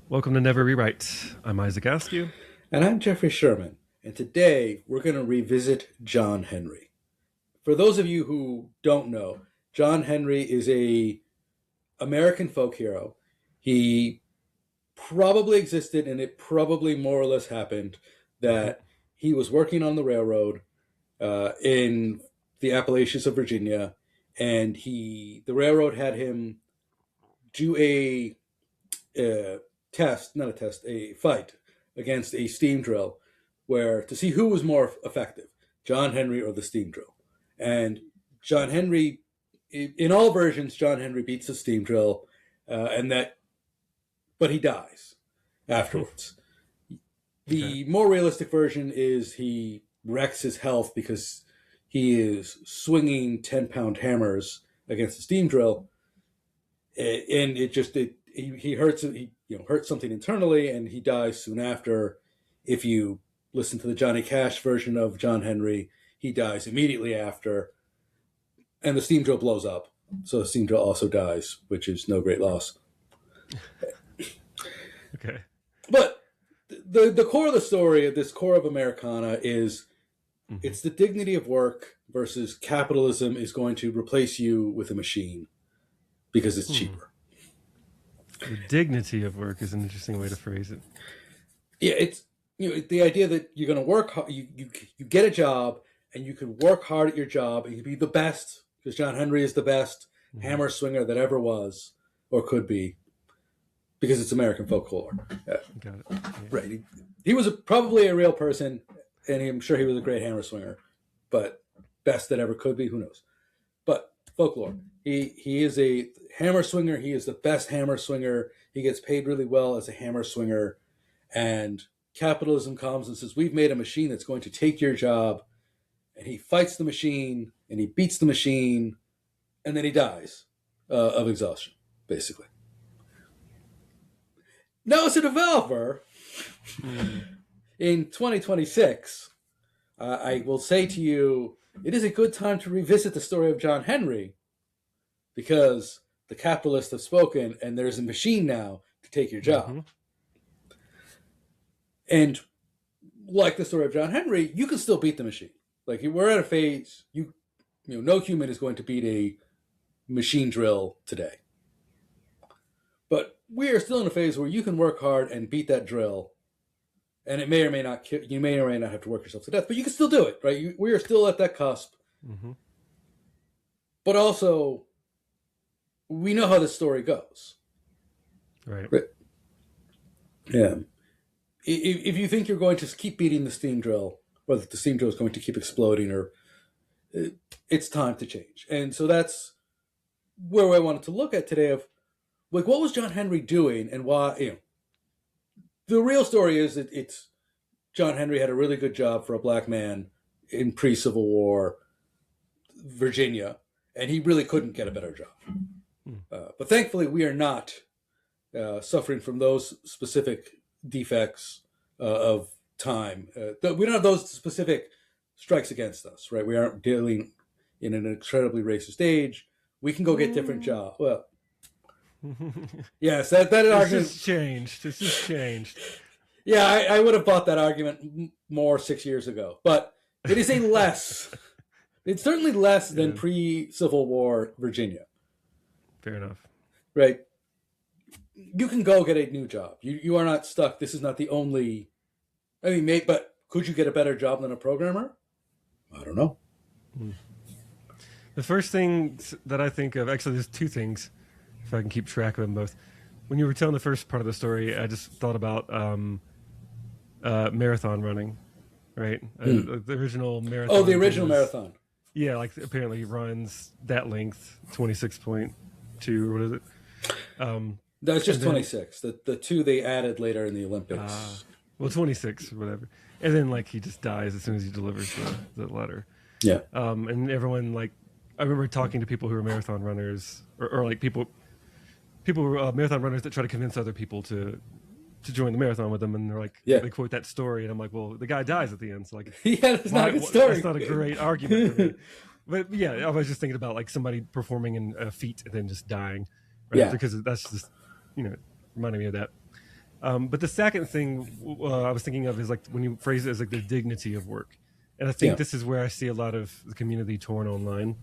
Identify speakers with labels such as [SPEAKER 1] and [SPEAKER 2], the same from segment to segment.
[SPEAKER 1] Welcome to Never Rewrite. I'm Isaac Askew.
[SPEAKER 2] And I'm Jeffrey Sherman, and today we're going to revisit John Henry. For those of you who don't know, John Henry is a American folk hero. He probably existed, and it probably more or less happened that he was working on the railroad in the Appalachians of Virginia, and the railroad had him do a not a test, a fight against a steam drill, where to see who was more effective, John Henry or the steam drill. And John Henry, in all versions, John Henry beats the steam drill, and that, but he dies afterwards. The more realistic version is he wrecks his health because he is swinging 10-pound hammers against the steam drill, and he hurts something internally, and he dies soon after. If you listen to the Johnny Cash version of John Henry, he dies immediately after, and the steam drill blows up. So the steam drill also dies, which is no great loss.
[SPEAKER 1] Okay.
[SPEAKER 2] But the core of the story, this core of Americana, is it's the dignity of work versus capitalism is going to replace you with a machine because it's cheaper.
[SPEAKER 1] The dignity of work is an interesting way to phrase it.
[SPEAKER 2] Yeah, it's the idea that you're going to work hard. You get a job and you can work hard at your job and you can be the best, because John Henry is the best hammer swinger that ever was or could be, because it's American folklore.
[SPEAKER 1] Got it. Yeah.
[SPEAKER 2] Right. He was probably a real person, and I'm sure he was a great hammer swinger, but best that ever could be, who knows? But folklore. He is a hammer swinger. He is the best hammer swinger. He gets paid really well as a hammer swinger. And capitalism comes and says, we've made a machine that's going to take your job. And he fights the machine, and he beats the machine, and then he dies of exhaustion, basically. Now, as a developer, in 2026, I will say to you, it is a good time to revisit the story of John Henry, because the capitalists have spoken, and there's a machine now to take your job. And like the story of John Henry, you can still beat the machine. Like, we're at a phase, no human is going to beat a machine drill today. But we are still in a phase where you can work hard and beat that drill, and it may or may not you may or may not have to work yourself to death, but you can still do it, right? We are still at that cusp. But also, we know how this story goes.
[SPEAKER 1] Right.
[SPEAKER 2] Yeah. If you think you're going to keep beating the steam drill, or that the steam drill is going to keep exploding, or it's time to change. And so that's where I wanted to look at today of, like, what was John Henry doing, and why, the real story is that it's John Henry had a really good job for a black man in pre-Civil War Virginia, and he really couldn't get a better job. But thankfully, we are not suffering from those specific defects of time. We don't have those specific strikes against us, right? We aren't dealing in an incredibly racist age. We can go get different jobs. Well, yes, that argument
[SPEAKER 1] has changed. This has changed.
[SPEAKER 2] Yeah, I would have bought that argument more 6 years ago, but it is it's certainly less than pre-Civil War Virginia.
[SPEAKER 1] Fair enough.
[SPEAKER 2] Right. You can go get a new job. You are not stuck. This is not the only, but could you get a better job than a programmer? I don't know.
[SPEAKER 1] The first thing that I think of, actually there's two things, if I can keep track of them both. When you were telling the first part of the story, I just thought about marathon running, right? The original marathon.
[SPEAKER 2] Oh, the original marathon.
[SPEAKER 1] Yeah, like apparently runs that length, 26.2, what is it?
[SPEAKER 2] That's just 26. The two they added later in the Olympics.
[SPEAKER 1] Well, 26, whatever. And then, like, he just dies as soon as he delivers the letter.
[SPEAKER 2] Yeah.
[SPEAKER 1] And everyone, like, I remember talking to people who are marathon runners, or like people marathon runners that try to convince other people to join the marathon with them, and they're like, they quote that story, and I'm like, well, the guy dies at the end, so like,
[SPEAKER 2] that's not a good story.
[SPEAKER 1] That's not a great argument for me. But yeah, I was just thinking about like somebody performing in a feat and then just dying, right? Because that's just, reminding me of that. But the second thing I was thinking of is like when you phrase it as like the dignity of work. And I think
[SPEAKER 2] Yeah.
[SPEAKER 1] this is where I see a lot of the community torn online.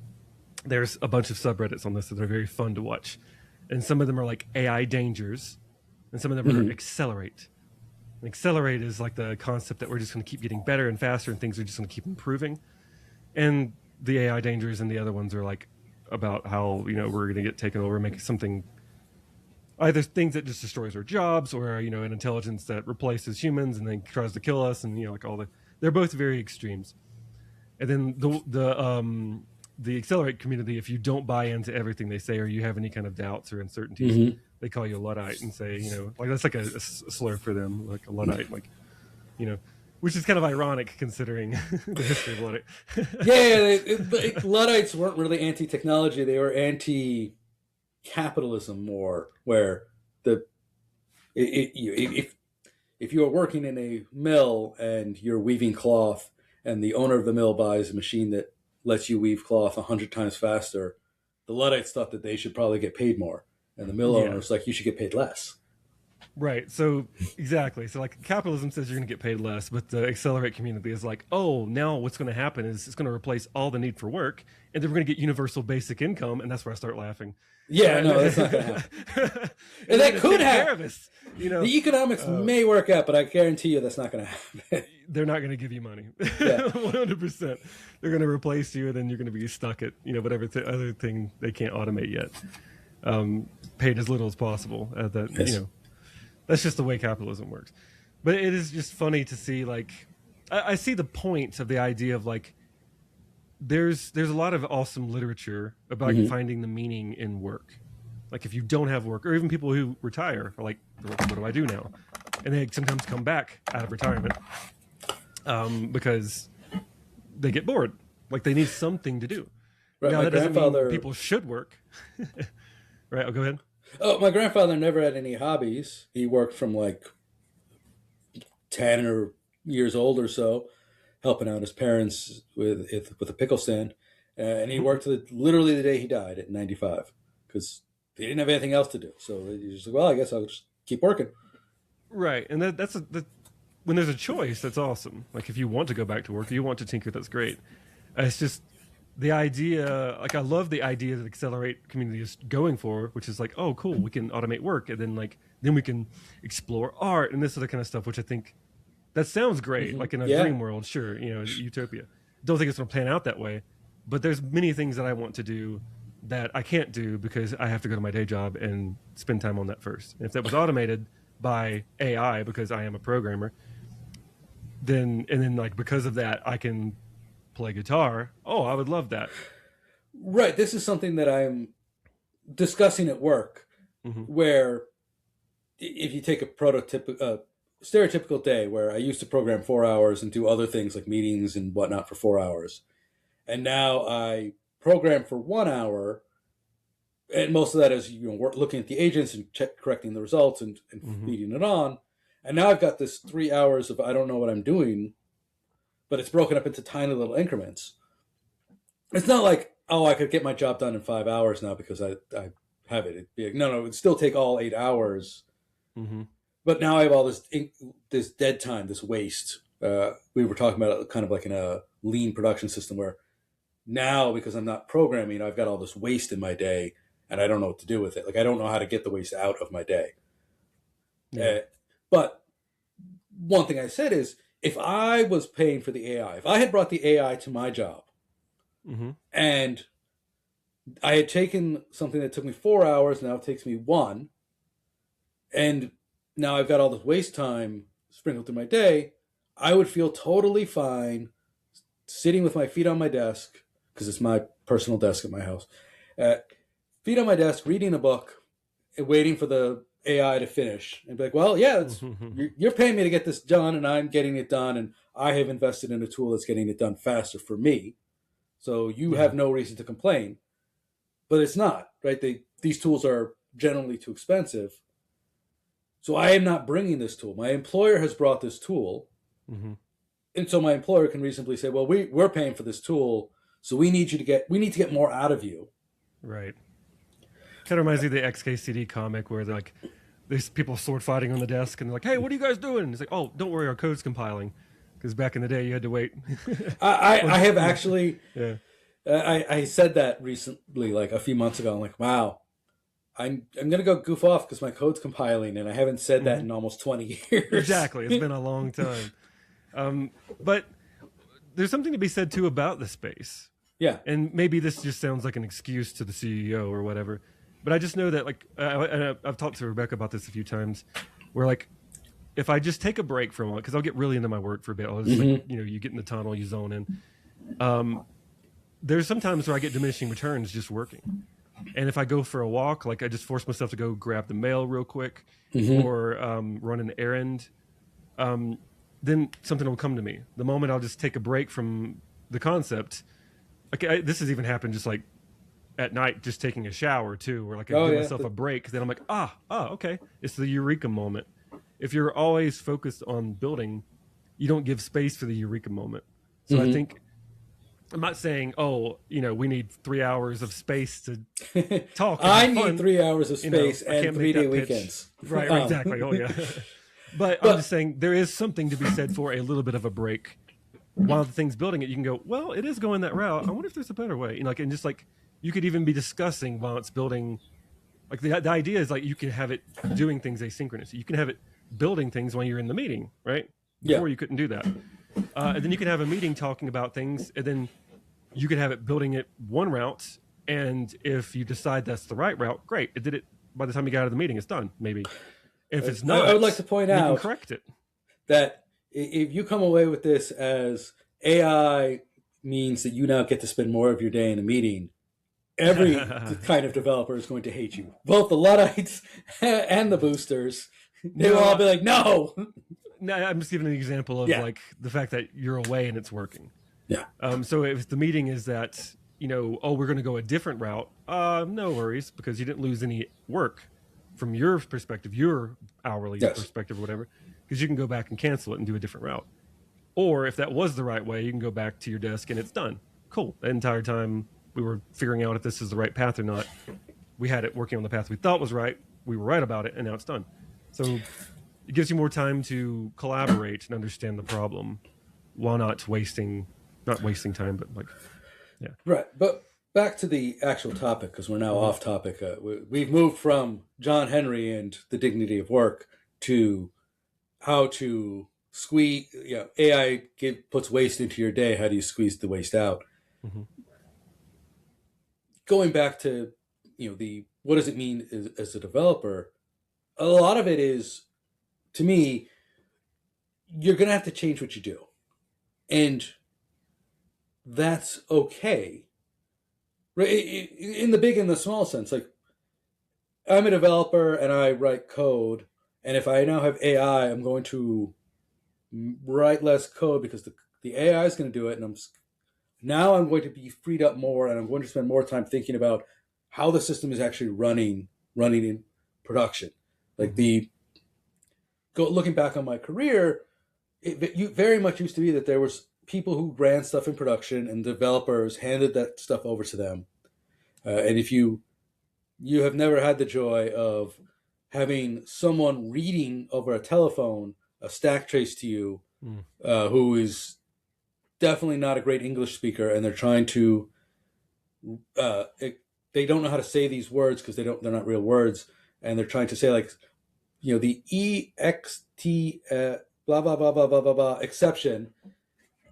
[SPEAKER 1] There's a bunch of subreddits on this that are very fun to watch. And some of them are like AI dangers, and some of them are
[SPEAKER 2] Hmm.
[SPEAKER 1] accelerate. And accelerate is like the concept that we're just going to keep getting better and faster, and things are just going to keep improving. And the AI dangers and the other ones are like about how we're going to get taken over, make something either things that just destroys our jobs, or an intelligence that replaces humans and then tries to kill us, and like all the they're both very extremes. And then the accelerate community, if you don't buy into everything they say or you have any kind of doubts or uncertainties,
[SPEAKER 2] Hmm.
[SPEAKER 1] they call you a luddite and say like that's like a slur for them, like a luddite, like you know which is kind of ironic considering the history of luddite.
[SPEAKER 2] Yeah, Luddites weren't really anti-technology; they were anti-capitalism more. Where the if you are working in a mill and you're weaving cloth, and the owner of the mill buys a machine that lets you weave cloth 100 times faster, the Luddites thought that they should probably get paid more, and the mill
[SPEAKER 1] Yeah,
[SPEAKER 2] owner's like, you should get paid less.
[SPEAKER 1] right. So exactly. So like capitalism says you're going to get paid less, but the accelerate community is like, oh, now what's going to happen is it's going to replace all the need for work, and then we're going to get universal basic income, and that's where I start laughing.
[SPEAKER 2] Yeah,
[SPEAKER 1] And,
[SPEAKER 2] no, that's not going to happen.
[SPEAKER 1] and
[SPEAKER 2] And
[SPEAKER 1] they're
[SPEAKER 2] that
[SPEAKER 1] going to
[SPEAKER 2] could
[SPEAKER 1] take care
[SPEAKER 2] happen.
[SPEAKER 1] of us.
[SPEAKER 2] The economics may work out, but I guarantee you that's not going to happen.
[SPEAKER 1] They're not going to give you money.
[SPEAKER 2] Yeah.
[SPEAKER 1] 100%. They're going to replace you, and then you're going to be stuck at whatever other thing they can't automate yet. Paid as little as possible. That
[SPEAKER 2] Yes.
[SPEAKER 1] that's just the way capitalism works. But it is just funny to see like I see the point of the idea of like there's a lot of awesome literature about
[SPEAKER 2] Mhm.
[SPEAKER 1] finding the meaning in work. Like if you don't have work, or even people who retire are like, what do I do now? And they sometimes come back out of retirement because they get bored. Like they need something to do.
[SPEAKER 2] Right.
[SPEAKER 1] Now
[SPEAKER 2] My
[SPEAKER 1] that doesn't mean
[SPEAKER 2] grandfather.
[SPEAKER 1] people should work. Right? Oh, go ahead.
[SPEAKER 2] Oh, my grandfather never had any hobbies. He worked from like 10 or years old or so, helping out his parents with a pickle stand, and he worked literally the day he died at 95 because he didn't have anything else to do. So he's just like, well, I guess I'll just keep working.
[SPEAKER 1] Right, and when there's a choice, that's awesome. Like if you want to go back to work, if you want to tinker, that's great. It's just the idea. Like I love the idea that Accelerate community is going for, which is like, oh, cool, we can automate work, and then we can explore art and this other kind of stuff. Which I think that sounds great. Like in a
[SPEAKER 2] Yeah.
[SPEAKER 1] dream world, sure, utopia. Don't think it's going to plan out that way, but there's many things that I want to do that I can't do because I have to go to my day job and spend time on that first. And if that was automated by AI because I am a programmer, then like because of that I can play guitar. Oh, I would love that.
[SPEAKER 2] Right. This is something that I'm discussing at work,
[SPEAKER 1] Hmm.
[SPEAKER 2] where if you take a stereotypical day where I used to program 4 hours and do other things like meetings and whatnot for 4 hours, and now I program for 1 hour, and most of that is looking at the agents and correcting the results and
[SPEAKER 1] Hmm.
[SPEAKER 2] feeding it on, and now I've got this 3 hours of I don't know what I'm doing, but it's broken up into tiny little increments. It's not like, oh, I could get my job done in 5 hours now because I have it. It'd be like, no, it would still take all 8 hours.
[SPEAKER 1] Hmm.
[SPEAKER 2] But now I have all this dead time, this waste. We were talking about it kind of like in a lean production system where now, because I'm not programming, I've got all this waste in my day and I don't know what to do with it. Like I don't know how to get the waste out of my day.
[SPEAKER 1] Yeah.
[SPEAKER 2] But one thing I said is, if I was paying for the AI, if I had brought the AI to my job
[SPEAKER 1] Hmm.
[SPEAKER 2] and I had taken something that took me 4 hours, now it takes me one, and now I've got all this waste time sprinkled through my day, I would feel totally fine sitting with my feet on my desk, because it's my personal desk at my house, uh, feet on my desk, reading a book, and waiting for the AI to finish, and be like, well, yeah, you're paying me to get this done, and I'm getting it done, and I have invested in a tool that's getting it done faster for me. So you
[SPEAKER 1] Yeah.
[SPEAKER 2] have no reason to complain. But it's not, right? These tools are generally too expensive. So I am not bringing this tool. My employer has brought this tool.
[SPEAKER 1] Hmm.
[SPEAKER 2] And so my employer can reasonably say, well, we're paying for this tool, so we need to get more out of you.
[SPEAKER 1] Right. Kind of reminds me of the XKCD comic where there's people sword fighting on the desk, and they're like, "Hey, what are you guys doing?" It's like, "Oh, don't worry, our code's compiling." Because back in the day, you had to wait.
[SPEAKER 2] I have actually,
[SPEAKER 1] Yeah.
[SPEAKER 2] I said that recently, like a few months ago. I'm like, wow, I'm gonna go goof off because my code's compiling, and I haven't said that in almost 20 years.
[SPEAKER 1] Exactly, it's been a long time. But there's something to be said too about the space.
[SPEAKER 2] Yeah.
[SPEAKER 1] And maybe this just sounds like an excuse to the CEO or whatever, but I just know that, like, and I've talked to Rebecca about this a few times, where, like, if I just take a break from it, because I'll get really into my work for a bit, I'll just, like, you know, you get in the tunnel, you zone in. There's some times where I get diminishing returns just working. And if I go for a walk, like, I just force myself to go grab the mail real quick, or run an errand, then something will come to me. The moment I'll just take a break from the concept, like, this has even happened just, like, at night, just taking a shower too, where, like, I give myself a break. Then I'm like, okay, it's the eureka moment. If you're always focused on building, you don't give space for the eureka moment. So I think, I'm not saying, oh, you know, we need 3 hours of space to talk.
[SPEAKER 2] I need 3 hours of space and 3-day weekends.
[SPEAKER 1] Right, exactly. Oh, yeah. But I'm just saying there is something to be said for a little bit of a break. While the thing's building it, you can go, well, it is going that route. I wonder if there's a better way. You know, like, and just, like, you could even be discussing while it's building. Like, the idea is, like, you can have it doing things asynchronous. You can have it building things when you're in the meeting, right? Before you couldn't do that. And then you can have a meeting talking about things, and then you could have it building it one route. And if you decide that's the right route, great. It did it by the time you got out of the meeting. It's done, maybe. If it's not,
[SPEAKER 2] I would like to point out,
[SPEAKER 1] you can correct it.
[SPEAKER 2] That if you come away with this as AI means that you now get to spend more of your day in a meeting, every kind of developer is going to hate you. Both the Luddites and the boosters. They will all be like, no.
[SPEAKER 1] No, I'm just giving an example of like the fact that you're away and it's working.
[SPEAKER 2] Yeah.
[SPEAKER 1] So if the meeting is that, you know, oh, we're going to go a different route, no worries, because you didn't lose any work from your perspective, your hourly perspective or whatever, because you can go back and cancel it and do a different route. Or if that was the right way, you can go back to your desk and it's done. Cool. The entire time we were figuring out if this is the right path or not, we had it working on the path we thought was right. We were right about it, and now it's done. So it gives you more time to collaborate and understand the problem while not wasting time, but, like, yeah.
[SPEAKER 2] Right. But back to the actual topic, because we're now off topic. We've moved from John Henry and the dignity of work to how to squeeze, you know, AI puts waste into your day. How do you squeeze the waste out? Going back to, you know, what does it mean as a developer? A lot of it is, to me, you're going to have to change what you do. And that's okay. Right? In the big and the small sense, like, I'm a developer and I write code. And if I now have AI, I'm going to write less code because the AI is going to do it. And I'm going to be freed up more, and I'm going to spend more time thinking about how the system is actually running in production. Like, looking back on my career, it very much used to be that there was people who ran stuff in production and developers handed that stuff over to them. And if you have never had the joy of having someone reading over a telephone a stack trace to you, who is definitely not a great English speaker, and they're trying to, they don't know how to say these words because they're not real words, and they're trying to say, like, you know, the EXT blah blah blah blah blah blah blah exception,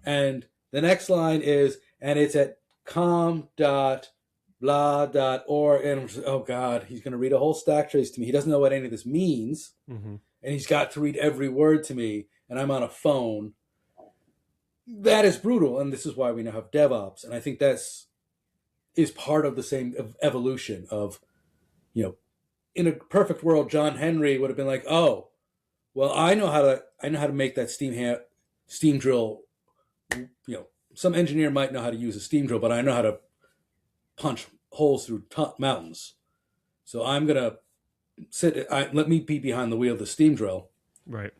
[SPEAKER 2] and the next line is, and it's at com.blah.org, and I'm just, oh God, he's going to read a whole stack trace to me. He doesn't know what any of this means, and he's got to read every word to me, and I'm on a phone. That is brutal, and this is why we now have DevOps, and I think is part of the same evolution of, you know, in a perfect world, John Henry would have been like, oh, well, I know how to make that steam drill. You know, some engineer might know how to use a steam drill, but I know how to punch holes through mountains. So I'm gonna let me be behind the wheel of the steam drill,
[SPEAKER 1] right?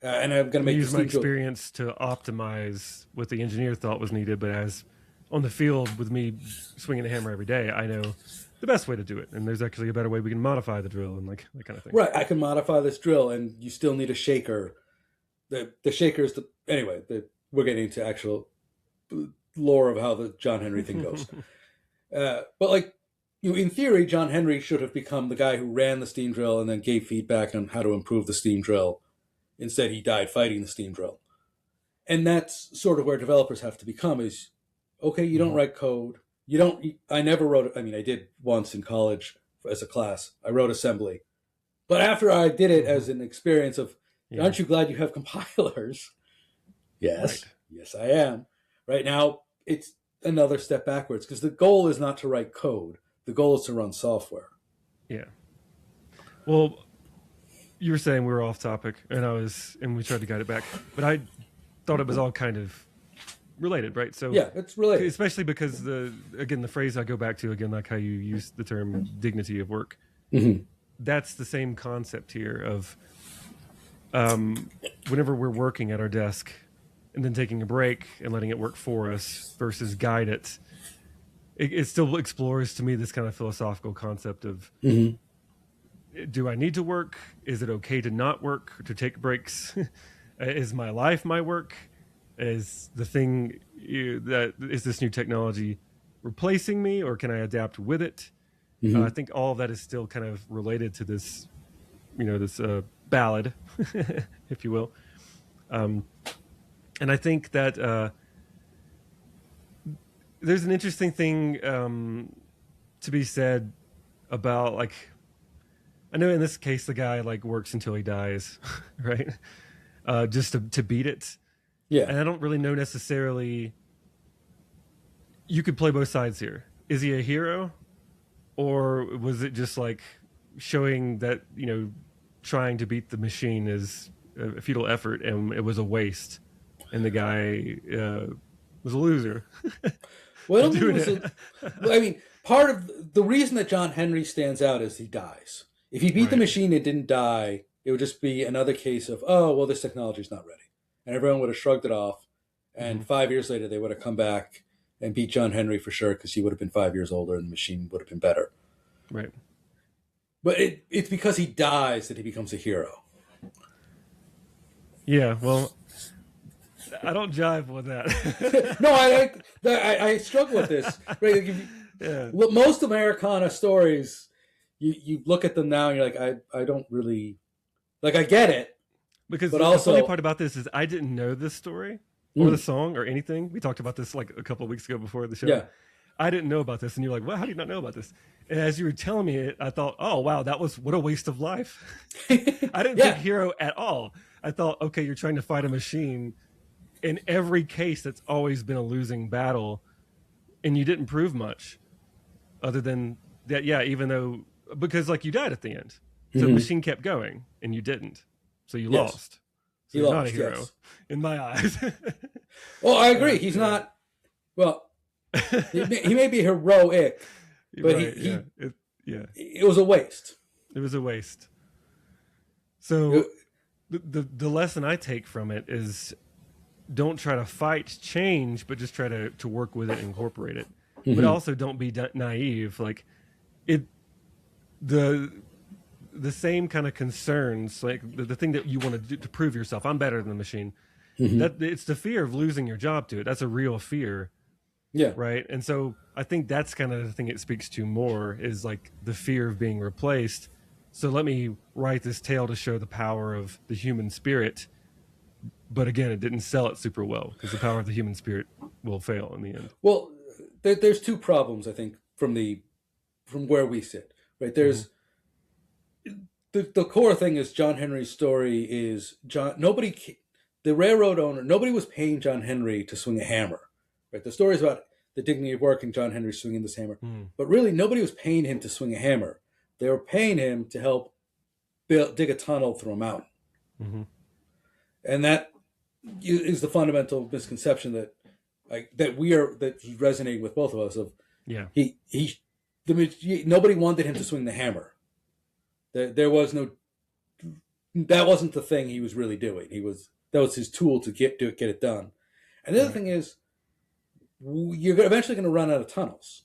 [SPEAKER 2] And I'm gonna make
[SPEAKER 1] use my experience to optimize what the engineer thought was needed, but as on the field with me swinging the hammer every day, I know the best way to do it, and there's actually a better way we can modify the drill and like that kind of thing.
[SPEAKER 2] Right, I can modify this drill, and you still need a shaker. The shaker is anyway. We're getting into actual lore of how the John Henry thing goes. But like, in theory, John Henry should have become the guy who ran the steam drill and then gave feedback on how to improve the steam drill. Instead, he died fighting the steam drill. And that's sort of where developers have to become is, okay, you don't write code. I never wrote, I mean, I did once in college as a class. I wrote assembly. But after I did it as an experience of, aren't you glad you have compilers? Yes. Right. Yes, I am. Right now, it's another step backwards because the goal is not to write code. The goal is to run software.
[SPEAKER 1] Yeah. Well, you were saying we were off topic, and we tried to guide it back, but I thought it was all kind of related, right? So
[SPEAKER 2] yeah, it's related,
[SPEAKER 1] especially because the phrase I go back to again, like how you use the term dignity of work. That's the same concept here of whenever we're working at our desk and then taking a break and letting it work for us versus guide it. It still explores to me this kind of philosophical concept of, do I need to work? Is it okay to not work, to take breaks? Is my life my work? Is the thing is this new technology replacing me, or can I adapt with it? I think all of that is still kind of related to this, this ballad, if you will. And I think that there's an interesting thing to be said about, like, I know in this case the guy like works until he dies, right? Just to beat it.
[SPEAKER 2] Yeah.
[SPEAKER 1] And I don't really know necessarily. You could play both sides here. Is he a hero, or was it just like showing that trying to beat the machine is a futile effort and it was a waste, and the guy was a loser?
[SPEAKER 2] Well, I mean, part of the reason that John Henry stands out is he dies. If he beat the machine and didn't die, it would just be another case of, oh, well, this technology's not ready. And everyone would have shrugged it off. And 5 years later, they would have come back and beat John Henry for sure because he would have been 5 years older and the machine would have been better.
[SPEAKER 1] Right.
[SPEAKER 2] But it's because he dies that he becomes a hero.
[SPEAKER 1] Yeah, well, I don't jive with that.
[SPEAKER 2] No, I struggle with this. Right? Like most Americana stories, you look at them now and you're like, I don't really, like, I get it.
[SPEAKER 1] Because the funny part about this is I didn't know this story or the song or anything. We talked about this like a couple of weeks ago before the show.
[SPEAKER 2] Yeah.
[SPEAKER 1] I didn't know about this. And you're like, well, how do you not know about this? And as you were telling me it, I thought, oh, wow, what a waste of life. I didn't think hero at all. I thought, okay, you're trying to fight a machine. In every case, that's always been a losing battle. And you didn't prove much other than that. Yeah, even though, because like you died at the end. So the machine kept going and you didn't. So you lost. So he's not a hero in my eyes.
[SPEAKER 2] Well, I agree. He's not, well, he may be heroic, but it was a waste.
[SPEAKER 1] It was a waste. So the lesson I take from it is don't try to fight change, but just try to work with it and incorporate it. But also don't be naive. Like the same kind of concerns, like the thing that you want to do to prove yourself, I'm better than the machine. That it's the fear of losing your job to it. That's a real fear.
[SPEAKER 2] Yeah.
[SPEAKER 1] Right. And so I think that's kind of the thing it speaks to more is like the fear of being replaced. So let me write this tale to show the power of the human spirit. But again, it didn't sell it super well because the power of the human spirit will fail in the end.
[SPEAKER 2] Well, there's two problems, I think, from where we sit. Right. There's the core thing is John Henry's story is the railroad owner, nobody was paying John Henry to swing a hammer. Right? The story is about the dignity of work and John Henry swinging this hammer. But really, nobody was paying him to swing a hammer. They were paying him to help dig a tunnel through a mountain. And that is the fundamental misconception that he's resonating with both of us. Of nobody wanted him to swing the hammer. There was no. That wasn't the thing he was really doing. That was his tool to get it done. And the other thing is, you're eventually going to run out of tunnels.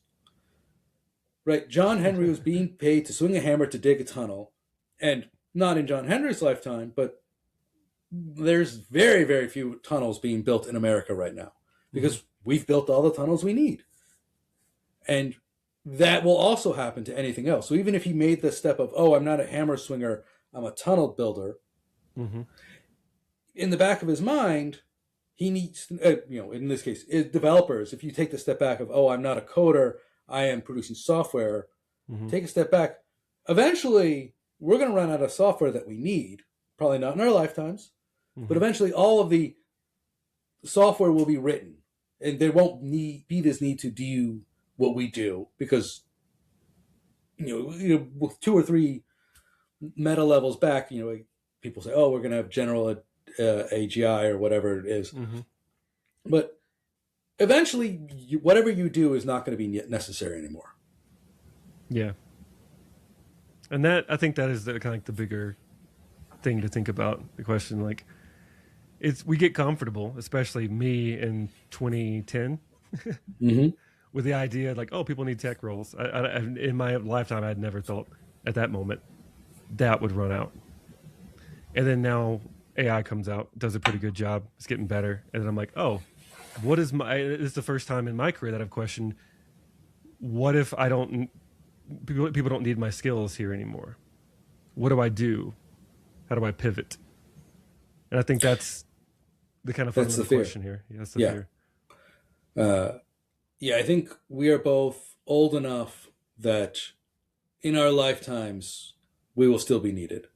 [SPEAKER 2] right? John Henry was being paid to swing a hammer to dig a tunnel, and not in John Henry's lifetime, but there's very, very few tunnels being built in America right now because we've built all the tunnels we need. And that will also happen to anything else. So even if he made the step of, oh, I'm not a hammer swinger, I'm a tunnel builder, in the back of his mind, he needs, in this case, developers, if you take the step back of, oh, I'm not a coder, I am producing software, take a step back. Eventually, we're going to run out of software that we need, probably not in our lifetimes, but eventually all of the software will be written, and there won't be this need to do what we do because, with 2 or 3 meta levels back, people say, oh, we're going to have general AGI or whatever it is. But eventually, whatever you do is not going to be necessary anymore.
[SPEAKER 1] Yeah. And I think that is kind of like the bigger thing to think about. The question, like, we get comfortable, especially me in 2010, with the idea like, oh, people need tech roles. In my lifetime, I'd never thought at that moment that would run out. And then now AI comes out, does a pretty good job. It's getting better. And then I'm like, oh, this is the first time in my career that I've questioned, what if people don't need my skills here anymore? What do I do? How do I pivot? And I think that's the kind of fundamental question here. Yeah, that's the fear.
[SPEAKER 2] I think we are both old enough that in our lifetimes we will still be needed.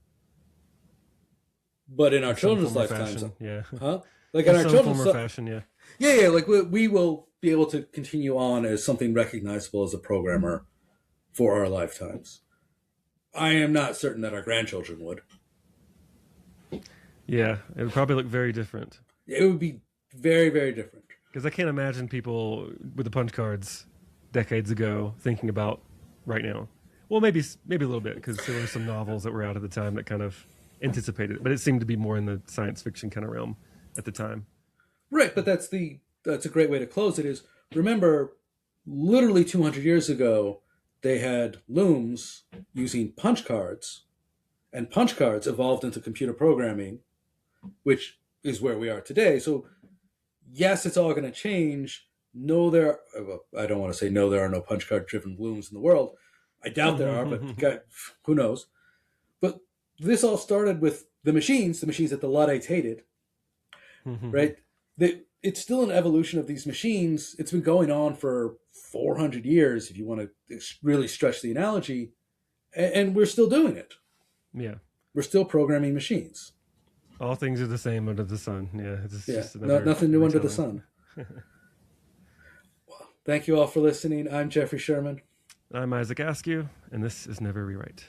[SPEAKER 2] But in our children's lifetimes, like in our children's
[SPEAKER 1] fashion,
[SPEAKER 2] like we will be able to continue on as something recognizable as a programmer for our lifetimes. I am not certain that our grandchildren would.
[SPEAKER 1] Yeah, it would probably look very different.
[SPEAKER 2] It would be very, very different.
[SPEAKER 1] Because I can't imagine people with the punch cards decades ago thinking about right now. Well, maybe a little bit, because there were some novels that were out at the time that kind of anticipated it, but it seemed to be more in the science fiction kind of realm at the time.
[SPEAKER 2] Right, but that's a great way to close it. Is remember, literally 200 years ago, they had looms using punch cards, and punch cards evolved into computer programming, which is where we are today. So, yes, it's all going to change. No, I don't want to say no, there are no punch card driven looms in the world. I doubt there are, but who knows? But this all started with the machines that the Luddites hated, right? It's still an evolution of these machines. It's been going on for 400 years, if you want to really stretch the analogy, and we're still doing it.
[SPEAKER 1] Yeah.
[SPEAKER 2] We're still programming machines.
[SPEAKER 1] All things are the same under the sun. Yeah.
[SPEAKER 2] Just nothing new under the sun. Well, thank you all for listening. I'm Jeffrey Sherman.
[SPEAKER 1] I'm Isaac Askew, and this is Never Rewrite.